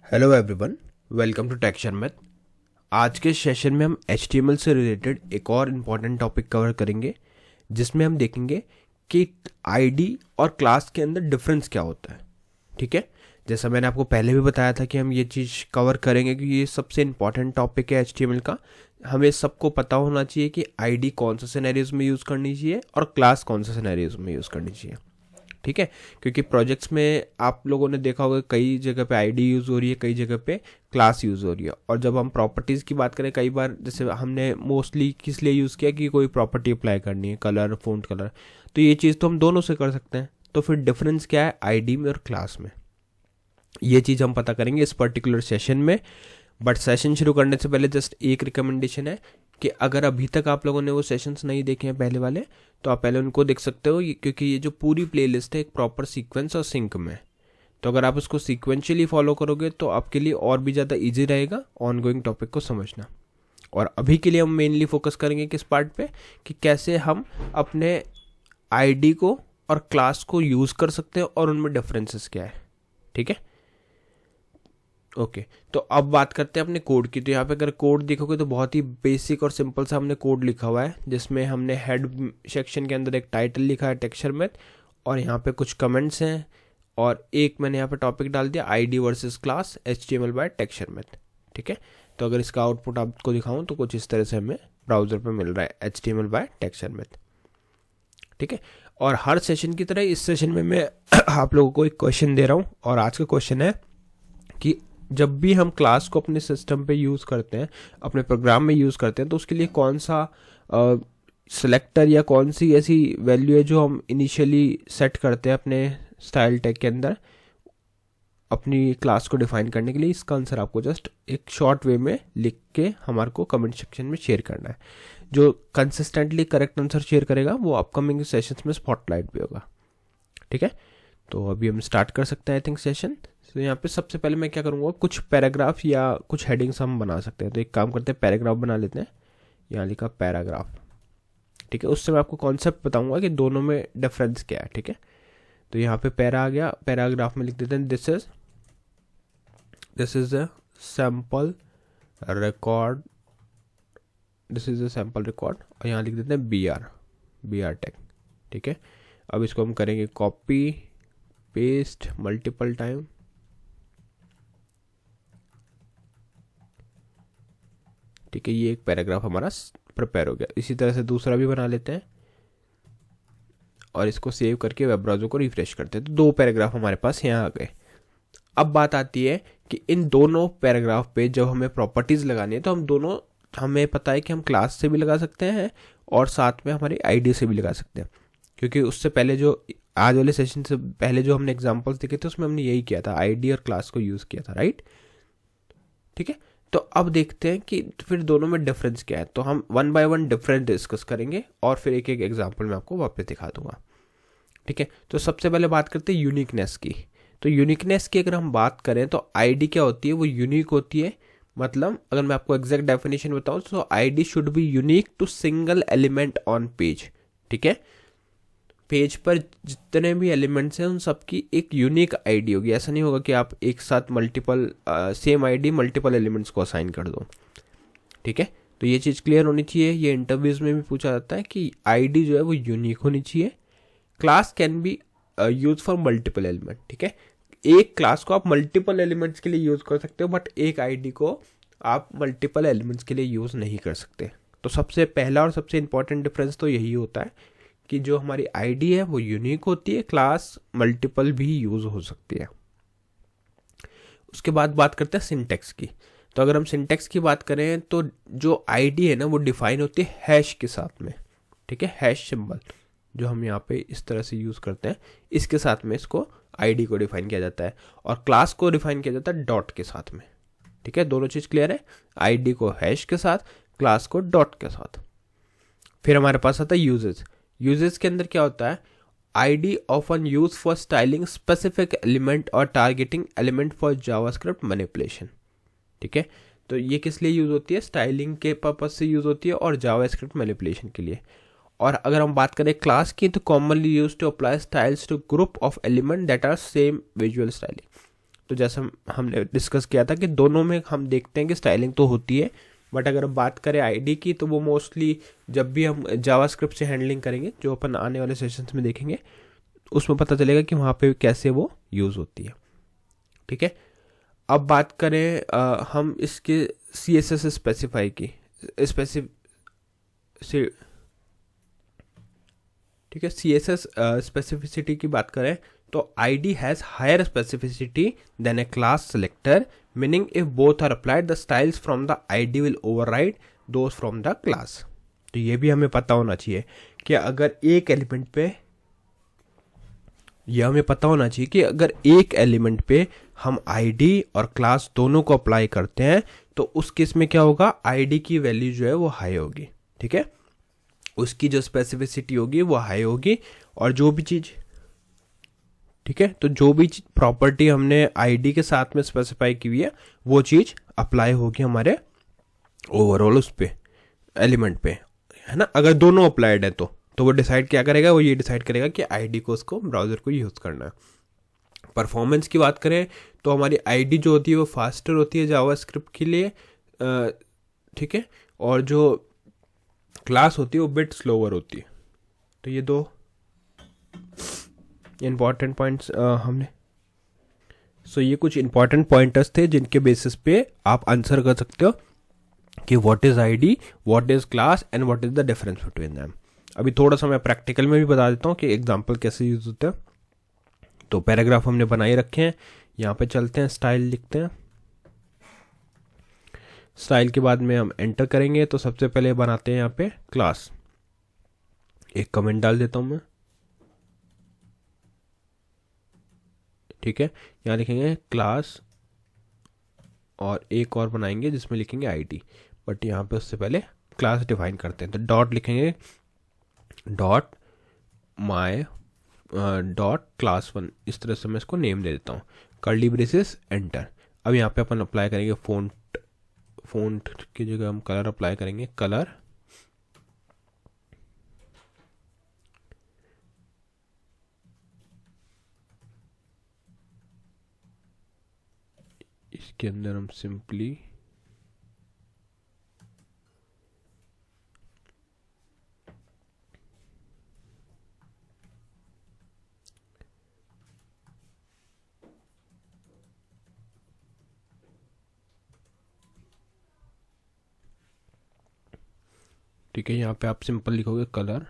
Hello everyone, welcome to टेक्शन math. आज के सेशन में हम HTML से रिलेटेड एक और इम्पॉर्टेंट टॉपिक कवर करेंगे, जिसमें हम देखेंगे कि आईडी और क्लास के अंदर डिफरेंस क्या होता है। ठीक है, जैसा मैंने आपको पहले भी बताया था कि हम ये चीज़ कवर करेंगे कि ये सबसे इम्पॉर्टेंट टॉपिक है HTML का। हमें सबको पता होना चाहिए कि आईडी कौन सा सिनेरियोज में यूज़ करनी चाहिए और क्लास कौन सा सिनेरियोज में यूज़ करनी चाहिए। ठीक है, क्योंकि प्रोजेक्ट्स में आप लोगों ने देखा होगा कई जगह पे आईडी यूज़ हो रही है, कई जगह पे क्लास यूज़ हो रही है। और जब हम प्रॉपर्टीज़ की बात करें, कई बार जैसे हमने मोस्टली किस लिए यूज़ किया कि कोई प्रॉपर्टी अप्लाई करनी है, कलर, फ़ॉन्ट कलर, तो ये चीज़ तो हम दोनों से कर सकते हैं। तो फिर डिफरेंस क्या है आईडी में और क्लास में, ये चीज़ हम पता करेंगे इस पर्टिकुलर सेशन में। बट सेशन शुरू करने से पहले जस्ट एक रिकमेंडेशन है कि अगर अभी तक आप लोगों ने वो सेशंस नहीं देखे हैं पहले वाले, तो आप पहले उनको देख सकते हो, क्योंकि ये जो पूरी प्लेलिस्ट है एक प्रॉपर सीक्वेंस और सिंक में है। तो अगर आप उसको सीक्वेंशियली फॉलो करोगे तो आपके लिए और भी ज़्यादा इजी रहेगा ऑनगोइंग टॉपिक को समझना। और अभी के लिए हम मेनली फोकस करेंगे किस पार्ट पे, कि कैसे हम अपने आईडी को और क्लास को यूज़ कर सकते हैं और उनमें डिफरेंसेस क्या है। ठीक है, ओके तो अब बात करते हैं अपने कोड की। तो यहाँ पे अगर कोड देखोगे तो बहुत ही बेसिक और सिंपल सा हमने कोड लिखा हुआ है, जिसमें हमने हेड सेक्शन के अंदर एक टाइटल लिखा है टेक्सचर मैथ, और यहाँ पे कुछ कमेंट्स हैं, और एक मैंने यहाँ पे टॉपिक डाल दिया ID versus class HTML by texture math. ठीक है, तो अगर इसका आउटपुट आपको दिखाऊं तो कुछ इस तरह से हमें ब्राउजर पर मिल रहा है HTML बाय टेक्सचर मैथ। ठीक है, और हर सेशन की तरह इस सेशन में मैं आप लोगों को एक क्वेश्चन दे रहा हूँ, और आज का क्वेश्चन है कि जब भी हम क्लास को अपने सिस्टम पे यूज़ करते हैं, अपने प्रोग्राम में यूज़ करते हैं, तो उसके लिए कौन सा सिलेक्टर या कौन सी ऐसी वैल्यू है जो हम इनिशियली सेट करते हैं अपने स्टाइल टैग के अंदर अपनी क्लास को डिफाइन करने के लिए। इसका आंसर आपको जस्ट एक शॉर्ट वे में लिख के हमारे को कमेंट सेक्शन में शेयर करना है। जो कंसिस्टेंटली करेक्ट आंसर शेयर करेगा वो अपकमिंग सेशंस में स्पॉटलाइट भी होगा। ठीक है, तो अभी हम स्टार्ट कर सकते हैं आई थिंक सेशन। तो यहाँ पे सबसे पहले मैं क्या करूँगा, कुछ पैराग्राफ या कुछ हेडिंग्स हम बना सकते हैं। तो एक काम करते हैं, पैराग्राफ बना लेते हैं। यहाँ लिखा पैराग्राफ। ठीक है, उससे मैं आपको कॉन्सेप्ट बताऊंगा कि दोनों में डिफरेंस क्या है। ठीक है, तो यहाँ पे पैरा आ गया, पैराग्राफ में लिख देते हैं this is a sample record, this is a sample record, और यहाँ लिख देते हैं बी आर टैग। ठीक है, अब इसको हम करेंगे कॉपी पेस्ट मल्टीपल टाइम। ठीक है, ये एक पैराग्राफ हमारा प्रिपेयर हो गया। इसी तरह से दूसरा भी बना लेते हैं और इसको सेव करके वेब ब्राउज़र को रिफ्रेश करते हैं। तो दो पैराग्राफ हमारे पास यहाँ आ गए। अब बात आती है कि इन दोनों पैराग्राफ पे जब हमें प्रॉपर्टीज़ लगानी है, तो हम दोनों, हमें पता है कि हम क्लास से भी लगा सकते हैं और साथ में हमारी आईडी से भी लगा सकते हैं। क्योंकि उससे पहले जो आज वाले सेशन से पहले जो हमने एग्जांपल्स देखे थे, उसमें हमने यही किया था, आईडी और क्लास को यूज़ किया था, राइट। ठीक है, तो अब देखते हैं कि फिर दोनों में डिफरेंस क्या है। तो हम one by one difference discuss करेंगे और फिर एक एक एग्जांपल मैं आपको वापस दिखा दूंगा। ठीक है, तो सबसे पहले बात करते हैं यूनिकनेस की। तो यूनिकनेस की अगर हम बात करें तो आईडी क्या होती है, वो यूनिक होती है। मतलब अगर मैं आपको एग्जैक्ट डेफिनेशन बताऊं तो ID should be unique to single element on page. ठीक है, पेज पर जितने भी एलिमेंट्स हैं उन सबकी एक यूनिक आईडी होगी। ऐसा नहीं होगा कि आप एक साथ multiple same ID multiple elements को असाइन कर दो। ठीक है, तो ये चीज़ क्लियर होनी चाहिए। ये इंटरव्यूज में भी पूछा जाता है कि आईडी जो है वो यूनिक होनी चाहिए। Class can be use for multiple element. ठीक है, एक क्लास को आप मल्टीपल एलिमेंट्स के लिए यूज कर सकते हो, बट एक आईडी को आप मल्टीपल एलिमेंट्स के लिए यूज नहीं कर सकते। तो सबसे पहला और सबसे इंपॉर्टेंट डिफरेंस तो यही होता है कि जो हमारी आईडी है वो यूनिक होती है, क्लास मल्टीपल भी यूज हो सकती है। उसके बाद बात करते हैं सिंटेक्स की। तो अगर हम सिंटेक्स की बात करें तो जो आईडी है ना वो डिफाइन होती है हैश के साथ में। ठीक है, हैश सिंबल जो हम यहाँ पे इस तरह से यूज करते हैं, इसके साथ में इसको आईडी को डिफाइन किया जाता है, और क्लास को डिफाइन किया जाता है डॉट के साथ में। ठीक है, दोनों चीज क्लियर है, आईडी को हैश के साथ, क्लास को डॉट के साथ। फिर हमारे पास आता है यूजेस। यूजेस के अंदर क्या होता है, ID often use for styling specific element और targeting element for JavaScript manipulation. ठीक है, तो ये किस लिए यूज होती है, स्टाइलिंग के पर्पज से यूज होती है और जावास्क्रिप्ट मैनिपुलेशन के लिए। और अगर हम बात करें क्लास की, तो commonly use to apply styles to group of element that are same visual styling. तो जैसा हमने डिस्कस किया था कि दोनों में हम देखते हैं कि स्टाइलिंग तो होती है, बट अगर बात करें आईडी की तो वो मोस्टली जब भी हम जावास्क्रिप्ट से हैंडलिंग करेंगे, जो अपन आने वाले सेशंस में देखेंगे, उसमें पता चलेगा कि वहाँ पे कैसे वो यूज़ होती है। ठीक है, अब बात करें हम इसके CSS स्पेसिफाई की ठीक है, CSS स्पेसिफिसिटी की बात करें तो ID has higher specificity than a class selector, meaning if both are applied the styles from the ID will override those from the class. तो ये भी हमें पता होना चाहिए कि अगर एक एलिमेंट पे, यह हमें पता होना चाहिए कि अगर एक एलिमेंट पे हम ID और क्लास दोनों को अप्लाई करते हैं तो उस केस में क्या होगा, ID की वैल्यू जो है वो हाई होगी। ठीक है, उसकी जो स्पेसिफिसिटी होगी वो हाई होगी, और जो भी चीज़, ठीक है, तो जो भी प्रॉपर्टी हमने ID के साथ में स्पेसिफाई की हुई है वो चीज़ अप्लाई होगी हमारे ओवरऑल उस पे एलिमेंट पे, है ना। अगर दोनों अप्लाइड है तो वो डिसाइड क्या करेगा, वो ये डिसाइड करेगा कि ID को उसको ब्राउज़र को यूज़ करना है। परफॉर्मेंस की बात करें तो हमारी ID जो होती है वो फास्टर होती है जावास्क्रिप्ट के लिए, ठीक है, और जो क्लास होती है वो बिट स्लोअर होती है। तो ये दो इम्पॉर्टेंट पॉइंट्स हमने, ये कुछ इम्पॉर्टेंट पॉइंटर्स थे जिनके बेसिस पे आप आंसर कर सकते हो कि what is ID, what is class and what is the difference between them. अभी थोड़ा सा मैं प्रैक्टिकल में भी बता देता हूँ कि एग्जाम्पल कैसे यूज होते हैं। तो पैराग्राफ हमने बनाए रखे हैं, यहाँ पे चलते हैं, स्टाइल लिखते हैं। स्टाइल के बाद में हम एंटर करेंगे तो सबसे पहले बनाते हैं यहाँ पे क्लास। एक कमेंट डाल देता हूँ मैं, ठीक है, यहाँ लिखेंगे क्लास और एक और बनाएंगे जिसमें लिखेंगे ID, बट यहाँ पे उससे पहले क्लास डिफाइन करते हैं। तो डॉट लिखेंगे, डॉट माय डॉट क्लास 1, इस तरह से मैं इसको नेम दे देता हूँ, कर्ली ब्रेसेस, एंटर। अब यहाँ पे अपन अप्लाई करेंगे फ़ॉन्ट की जगह हम कलर अप्लाई करेंगे, कलर, इसके अंदर हम सिंपली ठीक है, यहाँ पे आप सिंपल लिखोगे कलर,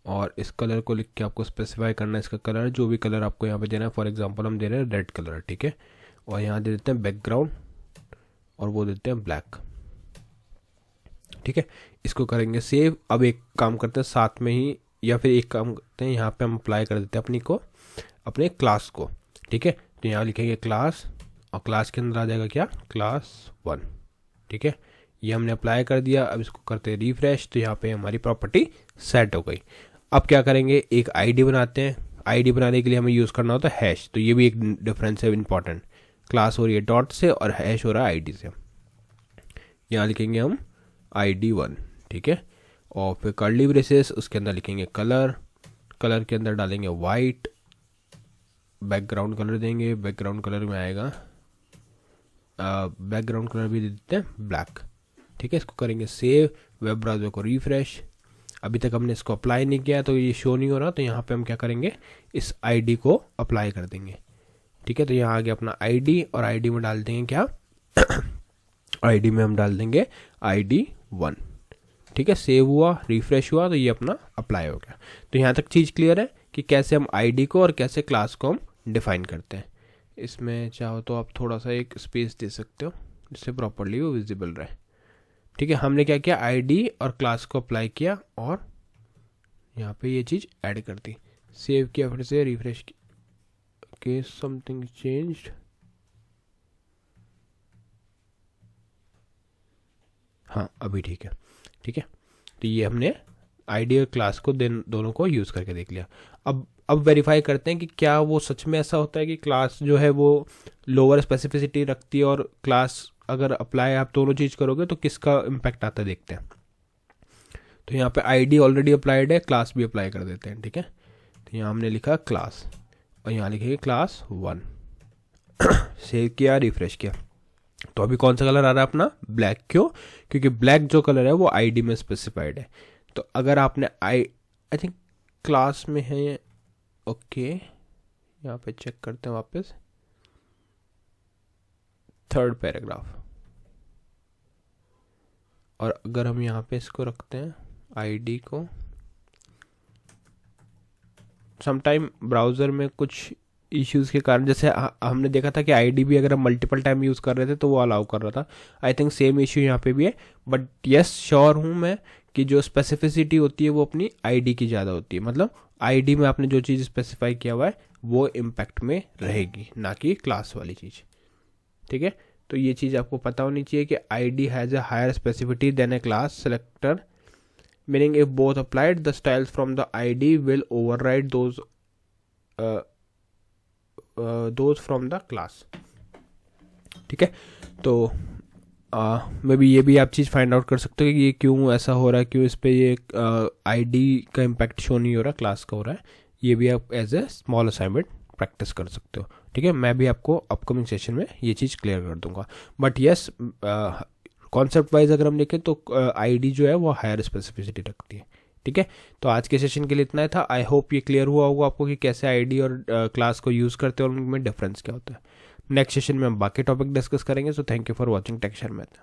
और इस कलर को लिख के आपको स्पेसिफाई करना है इसका कलर, जो भी कलर आपको यहाँ पे देना है। फॉर एग्जांपल हम दे रहे हैं रेड कलर, ठीक है, और यहाँ दे देते हैं बैकग्राउंड और वो देते हैं ब्लैक। ठीक है, इसको करेंगे सेव। अब एक काम करते हैं साथ में ही, या फिर एक काम करते हैं, यहाँ पे हम अप्लाई कर देते हैं अपने क्लास को। ठीक है, तो यहाँ लिखेंगे क्लास, और क्लास के अंदर आ जाएगा क्या, क्लास 1। ठीक है, ये हमने अप्लाई कर दिया। अब इसको करते हैं रिफ्रेश, तो यहाँ पे हमारी प्रॉपर्टी सेट हो गई। अब क्या करेंगे, एक ID बनाते हैं। ID बनाने के लिए हमें यूज़ करना होता है हैश, तो ये भी एक डिफरेंस है इंपॉर्टेंट। क्लास हो रही है डॉट से और हैश हो रहा है ID से। यहाँ लिखेंगे हम ID1, ठीक है, और फिर कर्ली ब्रेसेस, उसके अंदर लिखेंगे कलर, कलर के अंदर डालेंगे वाइट, बैकग्राउंड कलर देंगे, बैकग्राउंड कलर में आएगा बैकग्राउंड कलर भी दे देते हैं ब्लैक। ठीक है, इसको करेंगे सेव, वेब ब्राउज़र को रिफ्रेश। अभी तक हमने इसको अप्लाई नहीं किया तो ये शो नहीं हो रहा, तो यहाँ पे हम क्या करेंगे, इस ID को अप्लाई कर देंगे। ठीक है, तो यहाँ आ गया अपना ID, और ID में डाल देंगे क्या ID में हम डाल देंगे ID1। ठीक है, सेव हुआ, रिफ्रेश हुआ, तो ये अपना अप्लाई हो गया। तो यहाँ तक चीज़ क्लियर है कि कैसे हम ID को और कैसे क्लास को हम डिफाइन करते हैं। इसमें चाहो तो आप थोड़ा सा एक स्पेस दे सकते हो जिससे प्रॉपरली वो विजिबल रहे। ठीक है, हमने क्या किया, ID और क्लास को अप्लाई किया और यहाँ पे ये चीज़ ऐड कर दी, सेव किया, फिर से रिफ्रेश के समथिंग चेंज्ड। हाँ, अभी ठीक है। ठीक है, तो ये हमने ID और क्लास को दोनों को यूज़ करके देख लिया। अब वेरीफाई करते हैं कि क्या वो सच में ऐसा होता है कि क्लास जो है वो लोअर स्पेसिफिसिटी रखती है, और क्लास अगर अप्लाई आप दोनों चीज़ करोगे तो किसका इम्पैक्ट आता है, देखते हैं। तो यहाँ पे ID ऑलरेडी अप्लाइड है, क्लास भी अप्लाई कर देते हैं। ठीक है, तो यहाँ हमने लिखा क्लास, और यहाँ लिखेंगे क्लास 1। सेव किया, रिफ्रेश किया, तो अभी कौन सा कलर आ रहा है अपना? ब्लैक। क्यों? क्योंकि ब्लैक जो कलर है वो आईडी में स्पेसिफाइड है। तो अगर आपने आई थिंक क्लास में है, ओके, यहाँ पे चेक करते हैं वापस, 3rd पैराग्राफ, और अगर हम यहाँ पे इसको रखते हैं आईडी को, समटाइम ब्राउज़र में कुछ इश्यूज़ के कारण, जैसे हमने देखा था कि आईडी भी अगर हम मल्टीपल टाइम यूज़ कर रहे थे तो वो अलाउ कर रहा था। आई थिंक सेम इश्यू यहाँ पे भी है, बट यस श्योर हूँ मैं कि जो स्पेसिफिसिटी होती है वो अपनी आईडी की ज़्यादा होती है। मतलब आईडी में आपने जो चीज़ स्पेसिफाई किया हुआ है वो इम्पैक्ट में रहेगी, ना कि क्लास वाली चीज़। ठीक है, तो ये चीज़ आपको पता होनी चाहिए कि ID has a higher specificity than a class selector, meaning if both applied the styles from the ID will override those from the class. ठीक है, तो मे बी ये भी आप चीज़ फाइंड आउट कर सकते हो कि ये क्यों ऐसा हो रहा है, क्यों इस पर ये आईडी का इम्पैक्ट शो नहीं हो रहा, क्लास का हो रहा है। ये भी आप as a small assignment practice कर सकते हो। ठीक है, मैं भी आपको अपकमिंग सेशन में ये चीज़ क्लियर कर दूंगा। बट यस, कॉन्सेप्ट वाइज अगर हम देखें तो आईडी जो है वो हायर स्पेसिफिसिटी रखती है। ठीक है, तो आज के सेशन के लिए इतना ही था। आई होप ये क्लियर हुआ होगा आपको कि कैसे आईडी और क्लास को यूज़ करते हैं और उनमें डिफरेंस क्या होता है। नेक्स्ट सेशन में हम बाकी टॉपिक डिस्कस करेंगे। So thank you for watching texture math.